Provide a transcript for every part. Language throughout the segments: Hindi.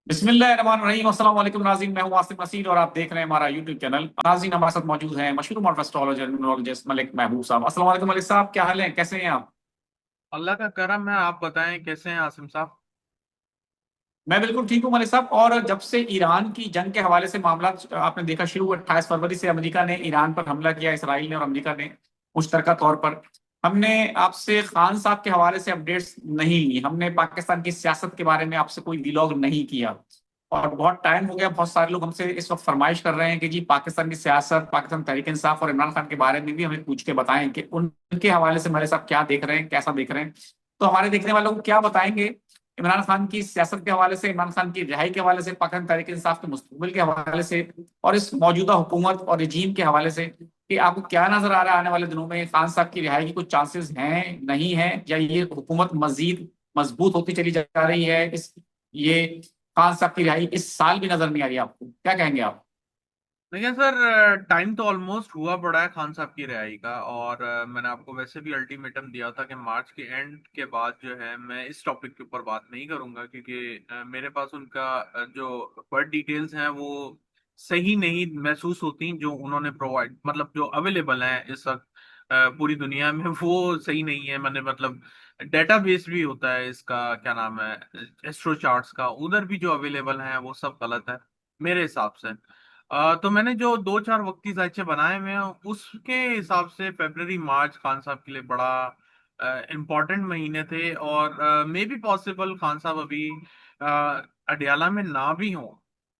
बिस्मिल्लाहिर्रहमानिर्रहीम। अस्सलाम वालेकुम नाज़रीन, मैं हूं आसिफ मसीद और आप देख रहे हैं हमारा यूट्यूब चैनल। नाज़रीन, हमारे साथ मौजूद हैं मशहूर और एस्ट्रोलॉजिस्ट मलिक महबूब साहब। अस्सलाम वालेकुम मलिक साहब, क्या हाल है, कैसे हैं आप? अल्लाह का करम है। आप बताएं कैसे हैं आसिम साहब। मैं बिल्कुल ठीक हूं मलिक साहब। और जब से ईरान की जंग के हवाले से मामला आपने देखा शुरू हुआ, 28 फरवरी से अमेरिका ने ईरान पर हमला किया, इसराइल ने और अमेरिका ने मुश्तरका तौर पर। हमने आपसे खान साहब के हवाले से अपडेट्स नहीं ली, हमने पाकिस्तान की सियासत के बारे में आपसे कोई व्लॉग नहीं किया। और बहुत टाइम हो गया, बहुत सारे लोग हमसे इस वक्त फरमाइश कर रहे हैं कि जी पाकिस्तान की सियासत, पाकिस्तान तहरीक इंसाफ और इमरान खान के बारे में भी हमें पूछ के बताएं कि उनके हवाले से हमारे साहब क्या देख रहे हैं, कैसा देख रहे हैं। तो हमारे देखने वालों को क्या बताएंगे इमरान खान की सियासत के हवाले से, इमरान खान की रिहाई के हवाले से, पाकिस्तान तहरीक इंसाफ के मुस्तकबिल के हवाले से, और इस मौजूदा हुकूमत और रजीम के हवाले से कि आपको क्या नजर आ रहा है आने वाले दिनों में खान साहब की रिहाई की कुछ चांसेस हैं, नहीं है, या ये हुकूमत मजीद मजबूत होती चली जा रही है। इस ये खान साहब की रिहाई इस साल भी नजर नहीं आ रही, आपको क्या कहेंगे आप? देखिए सर, टाइम तो ऑलमोस्ट हुआ पड़ा है खान साहब की रिहाई का। और मैंने आपको वैसे भी अल्टीमेटम दिया था कि मार्च के एंड के बाद जो है मैं इस टॉपिक के ऊपर बात नहीं करूंगा, क्योंकि मेरे पास उनका जो बर्थ डिटेल्स हैं वो सही नहीं महसूस होती, जो उन्होंने प्रोवाइड मतलब जो अवेलेबल हैं इस वक्त पूरी दुनिया में वो सही नहीं है। मैंने मतलब डेटाबेस भी होता है इसका, क्या नाम है, एस्ट्रो चार्ट्स का, उधर भी जो अवेलेबल है वो सब गलत है मेरे हिसाब से। तो मैंने जो दो चार वक्ती जायचे बनाए हुए हैं उसके हिसाब से फरवरी मार्च खान साहब के लिए बड़ा इम्पोर्टेंट महीने थे। और मे बी पॉसिबल खान साहब अभी अडयाला में ना भी हों।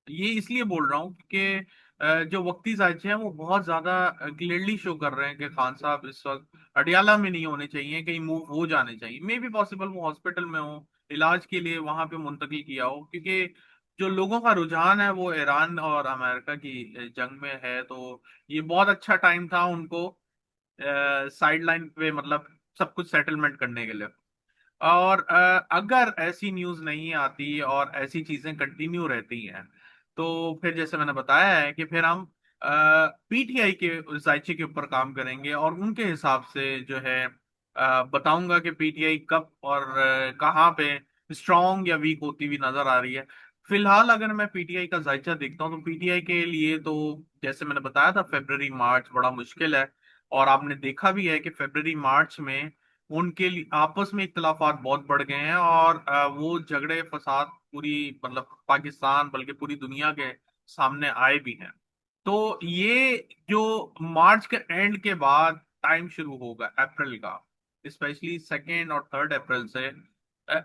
ये इसलिए बोल रहा हूँ क्योंकि जो वक्ती जायचे हैं वो बहुत ज्यादा क्लियरली शो कर रहे हैं कि खान साहब इस वक्त अडयाला में नहीं होने चाहिए, कहीं मूव हो जाने चाहिए। मे बी पॉसिबल वो हॉस्पिटल में हो, इलाज के लिए वहां पे मुंतकिल किया हो, क्योंकि जो लोगों का रुझान है वो ईरान और अमेरिका की जंग में है। तो ये बहुत अच्छा टाइम था उनको साइड लाइन पे मतलब सब कुछ सेटलमेंट करने के लिए। और अगर ऐसी न्यूज नहीं आती और ऐसी चीजें कंटिन्यू रहती हैं तो फिर जैसे मैंने बताया है कि फिर हम पीटीआई के जायचे के ऊपर काम करेंगे और उनके हिसाब से जो है बताऊंगा कि पीटीआई कब और कहाँ पे स्ट्रांग या वीक होती हुई नजर आ रही है। फिलहाल अगर मैं पीटीआई का जायचा देखता हूँ तो पीटीआई के लिए तो जैसे मैंने बताया था फरवरी मार्च बड़ा मुश्किल है। और आपने देखा भी है कि फरवरी मार्च में उनके लिए आपस में इख्तलाफात बहुत बढ़ गए हैं। और वो झगड़े फसाद पूरी मतलब पाकिस्तान बल्कि पूरी दुनिया के सामने आए भी हैं। तो ये जो मार्च के एंड के बाद टाइम शुरू होगा अप्रैल का, स्पेशली 2 और 3 अप्रैल से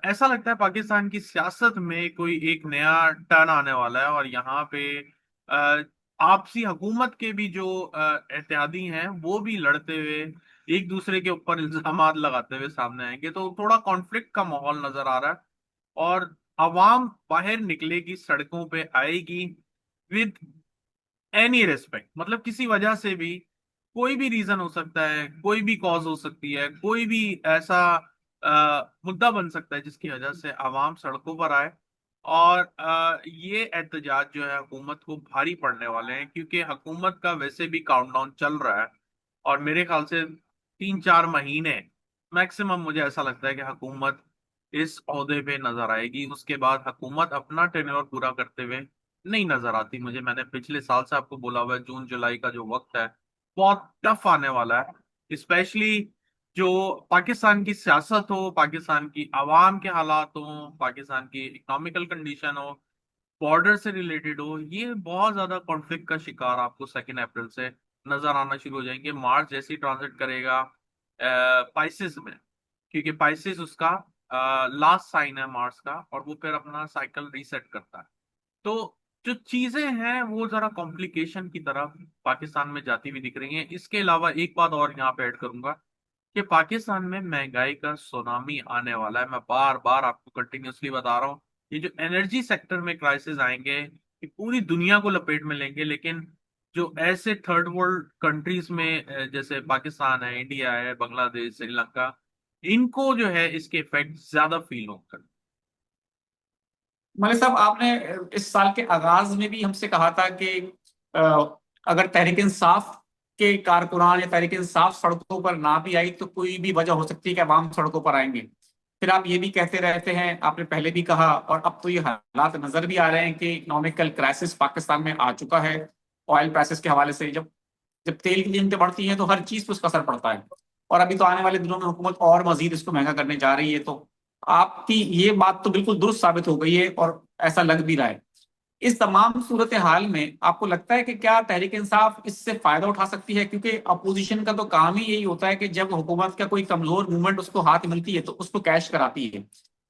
ऐसा लगता है पाकिस्तान की सियासत में कोई एक नया टर्न आने वाला है। और यहाँ पे अ, आपसी हुकूमत के भी जो इत्तेहादी हैं वो भी लड़ते हुए एक दूसरे के ऊपर इल्जामात लगाते हुए सामने आएंगे। तो थोड़ा कॉन्फ्लिक्ट का माहौल नजर आ रहा है। और आवाम बाहर निकलेगी, सड़कों पे आएगी विद एनी रेस्पेक्ट, मतलब किसी वजह से भी, कोई भी रीजन हो सकता है, कोई भी कॉज हो सकती है, कोई भी ऐसा मुद्दा बन सकता है जिसकी वजह से आवाम सड़कों पर आए। और ये एहतजाज जो है हुकूमत को भारी पड़ने वाले हैं, क्योंकि हुकूमत का वैसे भी काउंटडाउन चल रहा है। और मेरे ख्याल से 3-4 महीने मैक्सिमम मुझे ऐसा लगता है कि हुकूमत इस ओहदे पे नजर आएगी। उसके बाद हुकूमत अपना टेन्योर पूरा करते हुए नहीं नजर आती मुझे। मैंने पिछले साल से आपको बोला हुआ है, जून जुलाई का जो वक्त है बहुत टफ आने वाला है। स्पेशली जो पाकिस्तान की सियासत हो, पाकिस्तान की आवाम के हालात हो, पाकिस्तान की इकोनॉमिकल कंडीशन हो, बॉर्डर से रिलेटेड हो, ये बहुत ज्यादा कॉन्फ्लिक्ट का शिकार आपको 2 अप्रैल से नजर आना शुरू हो जाएंगे। मार्च जैसे ही ट्रांजिट करेगा पाइसिस में, क्योंकि पाइसिस उसका लास्ट साइन है मार्स का, और वो फिर अपना साइकिल रीसेट करता है। तो जो चीजें हैं वो जरा कॉम्प्लिकेशन की तरफ पाकिस्तान में जाती हुई दिख रही हैं। इसके अलावा एक बात और यहाँ पे ऐड करूंगा कि पाकिस्तान में महंगाई का सुनामी आने वाला है। मैं बार बार आपको कंटिन्यूअसली बता रहा हूँ, ये जो एनर्जी सेक्टर में क्राइसिस आएंगे ये पूरी दुनिया को लपेट में लेंगे। लेकिन जो ऐसे थर्ड वर्ल्ड कंट्रीज में जैसे पाकिस्तान है, इंडिया है, बांग्लादेश, श्रीलंका, इनको जो है इसके इफेक्ट ज्यादा फील होकर। मलिक साहब, आपने इस साल के आगाज में भी हमसे कहा था कि अ, अगर तहरीक इंसाफ के कारकुनान या तहरीक इंसाफ सड़कों पर ना भी आई तो कोई भी वजह हो सकती है कि अवाम सड़कों पर आएंगे। फिर आप ये भी कहते रहते हैं, आपने पहले भी कहा और अब तो ये हालात नजर भी आ रहे हैं कि इकोनॉमिकल क्राइसिस पाकिस्तान में आ चुका है। ऑयल प्राइसेस के हवाले से जब जब तेल की कीमतें बढ़ती हैं तो हर चीज पर उसका असर पड़ता है। और अभी तो आने वाले दिनों में हुकूमत और मजीद इसको महंगा करने जा रही है। तो आपकी ये बात तो बिल्कुल दुरुस्त साबित हो गई है और ऐसा लग भी रहा है। इस तमाम सूरत हाल में आपको लगता है कि क्या तहरीक इंसाफ इससे फायदा उठा सकती है? क्योंकि अपोजिशन का तो काम ही यही होता है कि जब हुकूमत का कोई कमजोर मूवमेंट उसको हाथ मिलती है तो उसको कैश कराती है।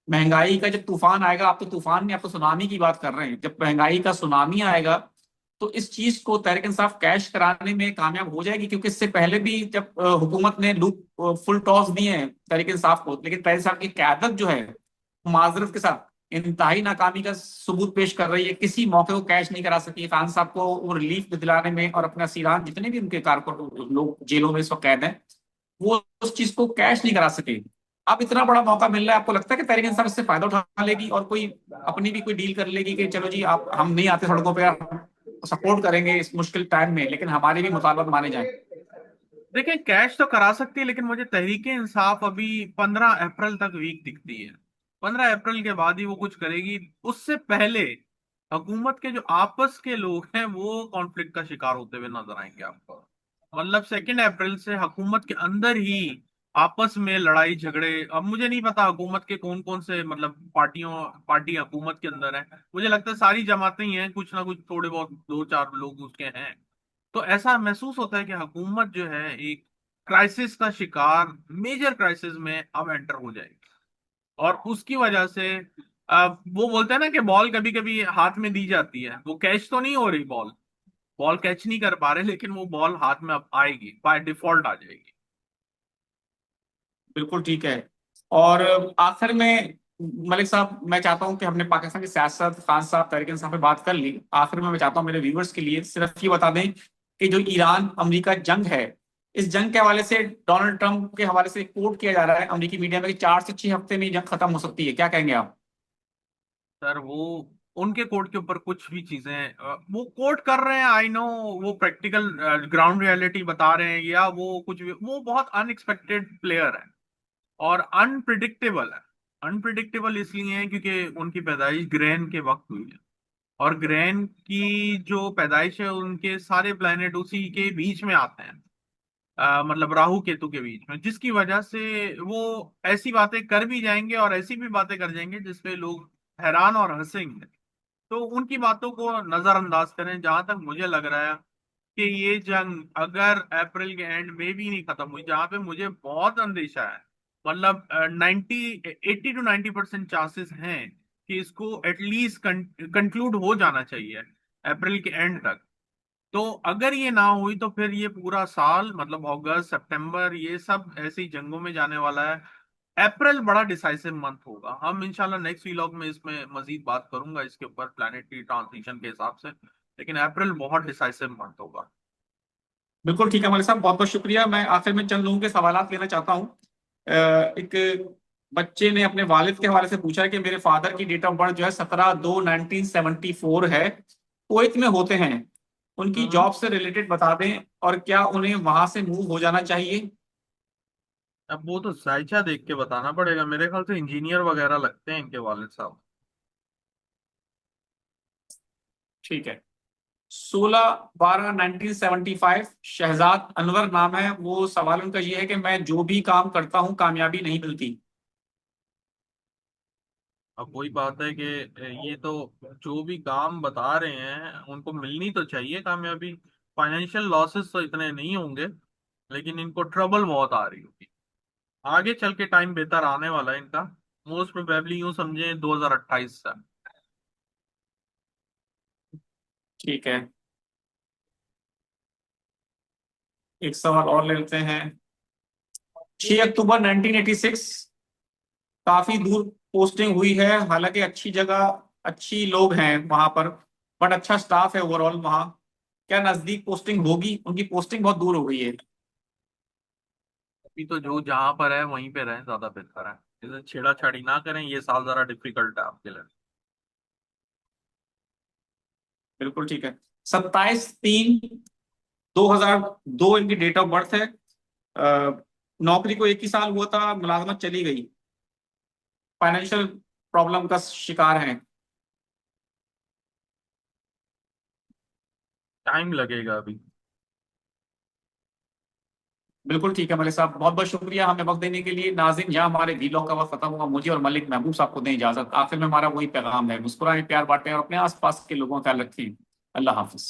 महंगाई का जब तूफान आएगा, आप तो तूफान नहीं, आप तो सुनामी की बात कर रहे हैं, जब महंगाई का सुनामी आएगा तो इस चीज को तहरीक इंसाफ कैश कराने में कामयाब हो जाएगी। क्योंकि इससे पहले भी जब हुकूमत ने लूप फुल टॉस दिए हैं तहरीक इंसाफ को, लेकिन तहरीक इंसाफ की क्यादत जो है माजरत के साथ इंतहाई नाकामी का सबूत पेश कर रही है। किसी मौके को कैश नहीं करा सकी खान साहब को वो रिलीफ दिलाने में, और अपना सीरान जितने भी उनके कारकुन लोग जेलों में इस वक्त कैद हैं वो उस चीज को कैश नहीं करा सके। अब इतना बड़ा मौका मिल रहा है, आपको लगता है कि तहरीक इंसाफ इससे फायदा उठा लेगी और कोई अपनी भी कोई डील कर लेगी कि चलो जी आप, हम नहीं आते सड़कों पे, हम सपोर्ट करेंगे इस मुश्किल टाइम में, लेकिन हमारे भी मुतालबात माने जाएं? देखिए, कैश तो करा सकती है, लेकिन मुझे तहरीके इंसाफ अभी 15 अप्रैल तक वीक दिखती है। 15 अप्रैल के बाद ही वो कुछ करेगी। उससे पहले हुकूमत के जो आपस के लोग हैं वो कॉन्फ्लिक्ट का शिकार होते हुए नजर आएंगे आपको। मतलब 2 अप्रैल से हुकूमत के अंदर ही आपस में लड़ाई झगड़े। अब मुझे नहीं पता हुकूमत के कौन कौन से मतलब पार्टी हुकूमत के अंदर है। मुझे लगता है सारी जमातें ही हैं, कुछ ना कुछ थोड़े बहुत दो चार लोग उसके हैं। तो ऐसा महसूस होता है कि हुकूमत जो है एक क्राइसिस का शिकार, मेजर क्राइसिस में अब एंटर हो जाएगी। और उसकी वजह से वो बोलते हैं ना कि बॉल कभी कभी हाथ में दी जाती है, वो कैच तो नहीं हो रही, बॉल बॉल कैच नहीं कर पा रहे, लेकिन वो बॉल हाथ में अब आएगी, बाय डिफॉल्ट आ जाएगी। बिल्कुल ठीक है। और आखिर में मलिक साहब, मैं चाहता हूं कि हमने पाकिस्तान की सियासत, खान साहब, तहरीक इंसाफ पे बात कर ली। आखिर में मैं चाहता हूं मेरे व्यूवर्स के लिए सिर्फ ये बता दें कि जो ईरान अमेरिका जंग है, इस जंग के हवाले से डोनाल्ड ट्रंप के हवाले से कोट किया जा रहा है अमेरिकी मीडिया में कि 4 से 6 हफ्ते में ये जंग खत्म हो सकती है। क्या कहेंगे आप? सर वो उनके कोर्ट के ऊपर कुछ भी चीजें वो कोर्ट कर रहे हैं, आई नो। वो प्रैक्टिकल ग्राउंड रियलिटी बता रहे हैं, या वो कुछ भी, वो बहुत अनएक्सपेक्टेड प्लेयर है और अनप्रिडिक्टेबल है। अनप्रिडिक्टेबल इसलिए है क्योंकि उनकी पैदाइश ग्रहण के वक्त हुई है, और ग्रहण की जो पैदाइश है उनके सारे प्लैनेट उसी के बीच में आते हैं। मतलब राहु केतु के बीच में, जिसकी वजह से वो ऐसी बातें कर भी जाएंगे और ऐसी भी बातें कर जाएंगे जिसपे लोग हैरान और हंसेंगे। तो उनकी बातों को नजरअंदाज करें। जहां तक मुझे लग रहा है कि ये जंग अगर अप्रैल के एंड में भी नहीं खत्म हुई, जहां पे मुझे बहुत अंदेशा है, मतलब 80 to 90% चांसेस हैं कि इसको एटलीस्ट कंक्लूड हो जाना चाहिए अप्रैल के एंड तक। तो अगर ये ना हुई तो फिर ये पूरा साल, मतलब अगस्त सितंबर, ये सब ऐसी जंगों में जाने वाला है। अप्रैल बड़ा डिसाइसिव मंथ होगा। हम इंशाल्लाह नेक्स्ट व्लॉग में इसमें मजीद बात करूंगा इसके ऊपर प्लानिटरी ट्रांजिशन के हिसाब से, लेकिन अप्रैल बहुत डिसाइसिव मंथ होगा। बिल्कुल ठीक है मलिक साहब, बहुत बहुत शुक्रिया। मैं आखिर में चंद लोगों के सवालात लेना चाहता हूँ। एक बच्चे ने अपने वालिद के हवाले से पूछा है कि मेरे फादर की डेट ऑफ बर्थ जो है 17/2/1974 है, कुवैत में होते हैं, उनकी हम्म। जॉब से रिलेटेड बता दें और क्या उन्हें वहां से मूव हो जाना चाहिए? अब वो तो जायचा देख के बताना पड़ेगा, मेरे ख्याल से इंजीनियर वगैरह लगते हैं इनके वालिद साहब। ठीक है। 16/12/1975, शहजाद अनवर नाम है। वो सवाल उनका ये है कि मैं जो भी काम करता हूँ कामयाबी नहीं मिलती। अब वही बात है कि ये तो जो भी काम बता रहे हैं उनको मिलनी तो चाहिए कामयाबी। फाइनेंशियल लॉसेस तो इतने नहीं होंगे, लेकिन इनको ट्रबल बहुत आ रही होगी। आगे चल के टाइम बेहतर आने वाला है इनका। मोस्ट प्रोबेबली यूं समझे 2028 से। ठीक है, एक सवाल और ले लेते हैं। 6 अक्टूबर 1986, काफी दूर पोस्टिंग हुई है, हालांकि अच्छी जगह, अच्छी लोग हैं वहां पर, बट अच्छा स्टाफ है ओवरऑल वहां। क्या नजदीक पोस्टिंग होगी? उनकी पोस्टिंग बहुत दूर हो गई है। अभी तो जो जहां पर है वहीं पे रहें, ज्यादा बेहतर है। इसे छेड़ाछाड़ी ना करें, ये साल जरा डिफिकल्ट है आपके लिए। बिल्कुल ठीक है। 27/3/2002 इनकी डेट ऑफ बर्थ है। नौकरी को 1 ही साल हुआ था, मुलाजमत चली गई। फाइनेंशियल प्रॉब्लम का शिकार हैं? टाइम लगेगा अभी। बिल्कुल ठीक है मलिक साहब, बहुत बहुत शुक्रिया हमें वक्त देने के लिए। नाज़रीन, यहाँ हमारे वीलॉग का वक्त खत्म हुआ। मुझे और मलिक महबूब साहब को दें इजाजत। आखिर में हमारा वही पैगाम है, मुस्कुराएं, प्यार बांटें और अपने आसपास के लोगों का ख्याल रखें। अल्लाह हाफिज।